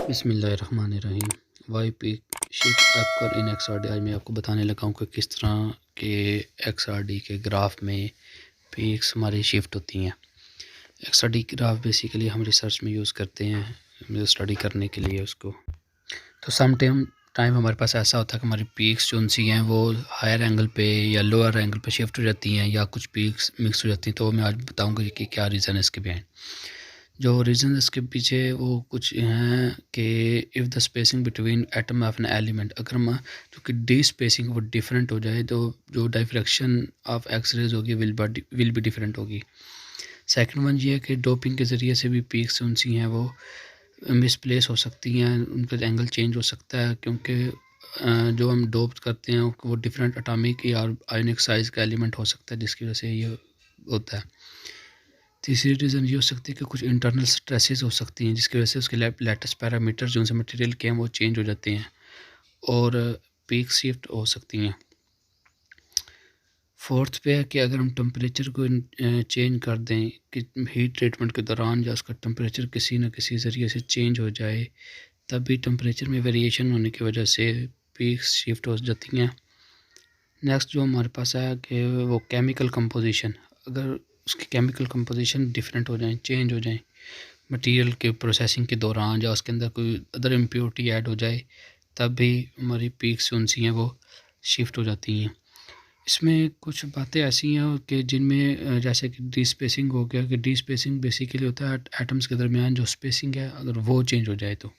बिस्मिल्लाहिर्रहमानिर्रहीम। Y P shift एपकर इन XRD. आज मैं आपको बताने लगा हूँ कि किस तरह के एक्सआरडी के ग्राफ में पीक्स हमारी शिफ्ट होती हैं। एक्सआरडी ग्राफ बेसिकली हम रिसर्च में यूज़ करते हैं स्टडी करने के लिए उसको। तो सम टाइम हमारे पास ऐसा होता है कि हमारी पीक्स जो सी हैं वो हायर एंगल पे या लोअर एंगल पे शिफ्ट हो जाती हैं, या कुछ पीक्स मिक्स हो जाती हैं। तो मैं आज बताऊँगा कि क्या रीज़न है इसके बिहाइंड। जो रीज़न इसके पीछे वो कुछ हैं कि if the spacing between atom of an element, अगर हम जो कि डी स्पेसिंग वो डिफरेंट हो जाए तो जो डायरेक्शन ऑफ एक्स रेज होगी विल बी डिफरेंट होगी। सेकंड वन ये है कि डोपिंग के ज़रिए से भी पीक्स उनसी हैं वो मिसप्लेस हो सकती हैं, उनका एंगल चेंज हो सकता है, क्योंकि जो हम डोप करते हैं वो डिफरेंट एटॉमिक या आयोनिक साइज़ का एलिमेंट हो सकता है, जिसकी वजह से ये होता है। तीसरी रीज़न ये हो सकती है कि कुछ इंटरनल स्ट्रेसेस हो सकती हैं, जिसकी वजह से उसके लेटेस्ट पैरामीटर जो उनसे मटेरियल के हैं वो चेंज हो जाते हैं और पीक शिफ्ट हो सकती हैं। फोर्थ पे है कि अगर हम टेम्परेचर को चेंज कर दें कि हीट ट्रीटमेंट के दौरान या उसका टेम्परेचर किसी न किसी ज़रिए से चेंज हो जाए, तब भी टेम्परेचर में वेरिएशन होने की वजह से पीक्स शिफ्ट हो जाती हैं। नेक्स्ट जो हमारे पास है कि वो केमिकल कंपोजिशन, अगर उसकी केमिकल कंपोजिशन डिफरेंट हो जाए, चेंज हो जाए मटेरियल के प्रोसेसिंग के दौरान, या उसके अंदर कोई अदर इम्प्योरिटी ऐड हो जाए, तब भी हमारी पीक्स जो सी हैं वो शिफ्ट हो जाती हैं। इसमें कुछ बातें ऐसी हैं कि जिनमें जैसे कि डी स्पेसिंग हो गया, कि डी स्पेसिंग बेसिकली होता है एटम्स के दरमियान जो स्पेसिंग है, अगर वो चेंज हो जाए तो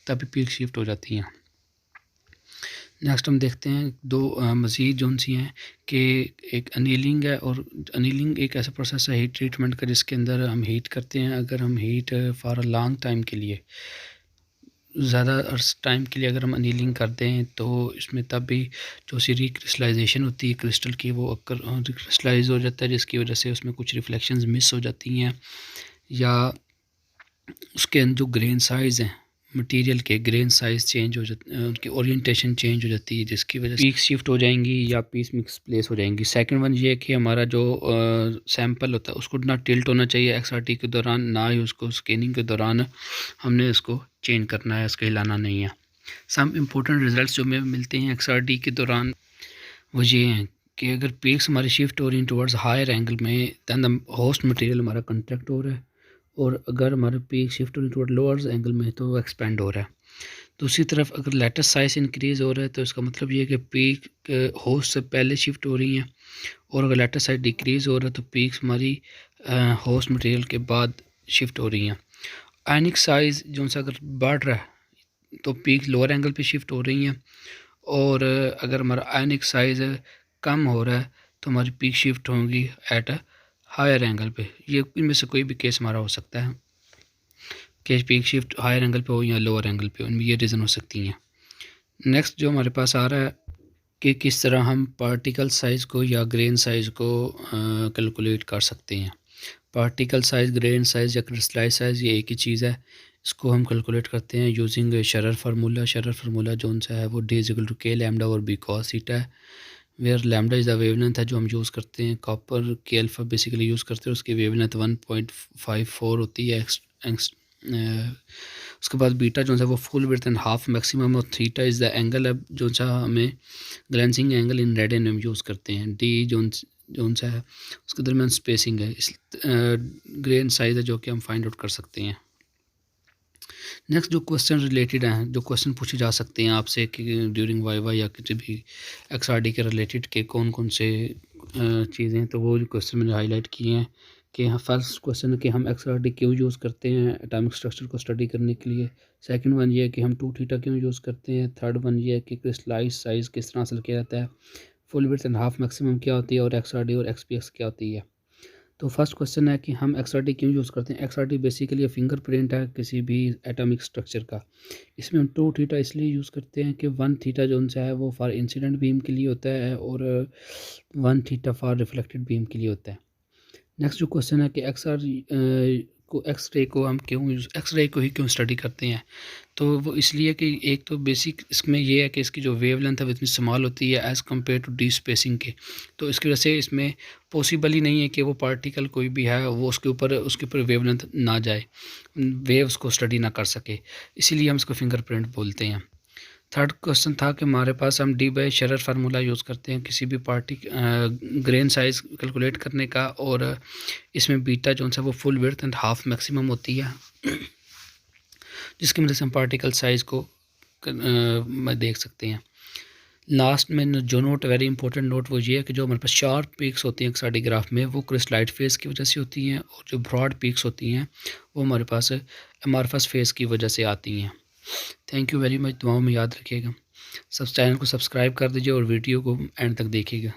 तभी पीक शिफ्ट हो जाती हैं। नेक्स्ट हम देखते हैं दो मज़ीद जोन सी हैं कि एक अनीलिंग है, और अनीलिंग एक ऐसा प्रोसेस है हीट ट्रीटमेंट का जिसके अंदर हम हीट करते हैं। अगर हम heat for a long time के लिए, ज़्यादा टाइम के लिए अगर हम अनीलिंग करते हैं तो इसमें तब भी जो सी रिक्रिस्टलाइजेशन होती है क्रिस्टल की वो रिक्रिस्टलाइज हो जाता है, जिसकी वजह से उसमें कुछ रिफ्लेक्शंस मिस हो जाती हैं, या उसके जो ग्रेन साइज़ हैं मटेरियल के ग्रेन साइज़ चेंज हो जाते हैं, उनकी ओरिएंटेशन चेंज हो जाती है, जिसकी वजह से पीक्स शिफ्ट हो जाएंगी या पीस मिक्स प्लेस हो जाएंगी। सेकंड वन ये है कि हमारा जो सैंपल होता है उसको ना टिल्ट होना चाहिए एक्सआरटी के दौरान, ना ही उसको स्कैनिंग के दौरान हमने उसको चेंज करना है, उसको हिलाना नहीं है। सम इम्पोर्टेंट रिजल्ट्स जो हमें मिलते हैं एक्सआरटी के दौरान वो ये हैं कि अगर पीक्स हमारी शिफ्ट हो रही हैं टुवर्ड्स हायर एंगल में, दैन द होस्ट मटेरियल हमारा कंट्रैक्ट हो रहा है, और अगर हमारे पीक शिफ्ट हो रही टुवर्ड लोअर एंगल में तो वो एक्सपेंड हो रहा है। दूसरी तरफ अगर लेटेस्ट साइज इंक्रीज़ हो रहा है तो इसका मतलब ये है कि पीक होस्ट से पहले शिफ्ट हो रही हैं, और अगर लेटेस्ट साइज डिक्रीज़ हो रहा है तो पीक्स हमारी होस्ट मटेरियल के बाद शिफ्ट हो रही हैं। आयनिक साइज़ जो सा अगर बढ़ रहा है तो पीक लोअर एंगल पे शिफ्ट हो रही हैं, और अगर हमारा आयनिक साइज़ कम हो रहा है तो हमारी पीक शिफ्ट होंगी एट अ हायर एंगल पे। ये इनमें से कोई भी केस हमारा हो सकता है कि पीक शिफ्ट हायर एंगल पे हो या लोअर एंगल पे, उनमें ये रीज़न हो सकती हैं। नेक्स्ट जो हमारे पास आ रहा है कि किस तरह हम पार्टिकल साइज़ को या ग्रेन साइज़ को कैलकुलेट कर सकते हैं। पार्टिकल साइज़, ग्रेन साइज़ या क्रिस्टलाइज साइज़ ये एक ही चीज़ है। इसको हम कैलकुलेट करते हैं using Scherrer formula. Scherrer formula जो सा है वो d=k लैम्डा और b cos थीटा है, where lambda is the wavelength है जो हम यूज़ करते हैं। कॉपर के अल्फ़ा बेसिकली यूज़ करते हैं, उसकी वेवलेंथ 1.54 होती है। उसके बाद बीटा जो है वो full width and half maximum, और थीटा इज़ द एंगल है जो सा हमें ग्लेंसिंग एंगल इन रेड एंड हम यूज़ करते हैं। डी जो सा है उसके दरमियान स्पेसिंग है, इस ग्रेन साइज़ है जो कि हम फाइंड आउट कर सकते हैं। नेक्स्ट जो क्वेश्चन रिलेटेड हैं, जो क्वेश्चन पूछे जा सकते हैं आपसे कि ड्यूरिंग वाइवा या किसी भी एक्सआरडी के रिलेटेड के कौन कौन से चीज़ें, तो वो जो क्वेश्चन मैंने हाईलाइट किए हैं कि हाँ, फर्स्ट क्वेश्चन है कि हम एक्सआरडी क्यों यूज़ करते हैं एटॉमिक स्ट्रक्चर को स्टडी करने के लिए। सेकंड वन ये है कि हम 2 थीटा क्यों यूज़ करते हैं। थर्ड वन ये है कि क्रिस्टलाइज साइज़ किस तरह हासिल किया जाता है। Full width and half maximum क्या होती है, और एक्सआरडी और एक्सपीएक्स क्या होती है। तो फर्स्ट क्वेश्चन है कि हम एक्सआरटी क्यों यूज़ करते हैं। एक्सआरटी बेसिकली फिंगरप्रिंट है किसी भी एटॉमिक स्ट्रक्चर का। इसमें हम 2 थीटा इसलिए यूज़ करते हैं कि 1 थीटा जो उनसा है वो फॉर इंसिडेंट बीम के लिए होता है, और 1 थीटा फॉर रिफ्लेक्टेड बीम के लिए होता है। नेक्स्ट जो क्वेश्चन है कि एक्सआर को एक्स-रे को हम क्यों एक्स-रे को ही क्यों स्टडी करते हैं? तो वो इसलिए कि एक तो बेसिक इसमें ये है कि इसकी जो वेवलेंथ है वो इतनी स्मॉल होती है as compared to deep spacing के। तो इसकी वजह से इसमें पॉसिबल ही नहीं है कि वो पार्टिकल कोई भी है वो उसके ऊपर वेवलेंथ ना जाए, वेव्स को स्टडी ना कर सके। इसीलिए हम इसको फिंगरप्रिंट बोलते हैं। थर्ड क्वेश्चन था कि हमारे पास हम D by Shearer formula use करते हैं किसी भी ग्रेन साइज़ कैलकुलेट करने का, और इसमें बीटा जो है वो full width and half maximum होती है, जिसकी मदद से हम पार्टिकल साइज़ को देख सकते हैं। लास्ट में जो नोट वेरी इंपॉर्टेंट नोट वो ये है कि जो हमारे पास शार्प पीक्स होती हैं एक्सआरडी ग्राफ में वो क्रिस्टलाइट फेस की वजह से होती हैं, और जो ब्रॉड पीक्स होती हैं वो हमारे पास एमॉर्फस फेस की वजह से आती हैं। थैंक यू वेरी मच, दुआओं में याद रखिएगा। सब चैनल को सब्सक्राइब कर दीजिए और वीडियो को एंड तक देखिएगा।